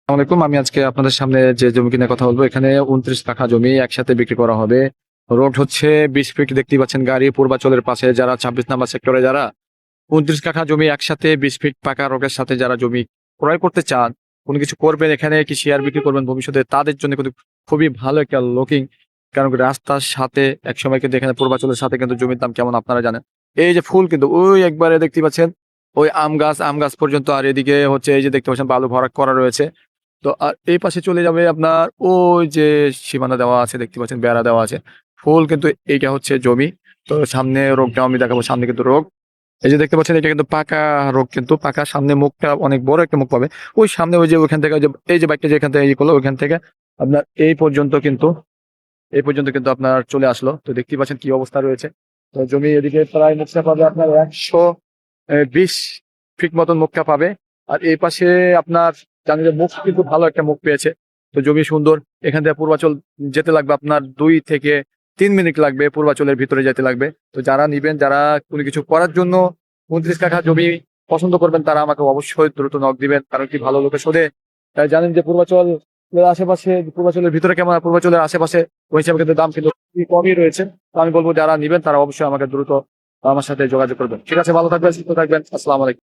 আসসালামাইকুম। আমি আজকে আপনাদের সামনে যে জমি কিনে কথা বলবো, এখানে 29 কাঠা জমি একসাথে বিক্রি করা হবে। রোড হচ্ছে 20 ফিট, দেখতেই পাচ্ছেন গাড়ি পূর্বাচলের পাশে। যারা 26 নম্বর সেক্টরে যারা 29 কাঠা জমি একসাথে 20 ফিট পাকা রোডের সাথে যারা জমি ক্রয় করতে চান, কোনো কিছু করবেন, এখানে কি শেয়ার বিক্রি করবেন ভবিষ্যতে, তাদের জন্য কিন্তু খুবই ভালো একটা লোকিং। কারণ কি রাস্তার সাথে একসময় কিন্তু এখানে পূর্বাচলের সাথে কিন্তু জমির দাম কেমন আপনারা জানেন। এই যে ফুল কিন্তু ওই একবারে দেখতে পাচ্ছেন, ওই আম গাছ পর্যন্ত। আর এদিকে হচ্ছে এই যে দেখতে পাচ্ছেন বালু ভরাট করা রয়েছে। তো আর এই পাশে চলে যাবে আপনার ওই যে সীমানা দেওয়া আছে, দেখতে পাচ্ছেন বেড়া দেওয়া আছে। ফুল কিন্তু এইটা হচ্ছে জমি। তো সামনে রোগটা আমি দেখাবো, সামনে কিন্তু রোগ। এই যে দেখতে পাচ্ছেন এটা কিন্তু পাকা রোগ, কিন্তু পাকা সামনে মুখটা অনেক বড় একটা মুখ পাবে। ওই সামনে ওই যে ওইখান থেকে ওই যে এই যে বাইকটা যেখান থেকে করলো ওইখান থেকে আপনার এই পর্যন্ত কিন্তু আপনার চলে আসলো। তো দেখতেই পাচ্ছেন কি অবস্থা রয়েছে। তো জমি এদিকে প্রায় মুখটা পাবে আপনার 120 ফিট মতন মুখটা পাবে। আর এই পাশে আপনার জানি যে মুখ কিন্তু ভালো একটা মুখ পেয়েছে। তো জমি সুন্দর। এখান থেকে পূর্বাচল যেতে লাগবে আপনার 2 থেকে 3 মিনিট লাগবে, পূর্বাচলের ভিতরে যেতে লাগবে। তো যারা নিবেন, যারা কোনো কিছু করার জন্য 29 কাঠা জমি পছন্দ করবেন, তারা আমাকে অবশ্যই দ্রুত নক দিবেন। কারণ কি ভালো লোকের সাথে জানেন যে পূর্বাচলের ভিতরে কেমন, আর পূর্বাচলের আশেপাশে ওই হিসাবে কিন্তু দাম কিন্তু খুবই কমই রয়েছে। তো আমি বলবো যারা নিবেন তারা অবশ্যই আমাকে দ্রুত আমার সাথে যোগাযোগ করবেন। ঠিক আছে, ভালো থাকবেন, সুস্থ থাকবেন। আসসালামু আলাইকুম।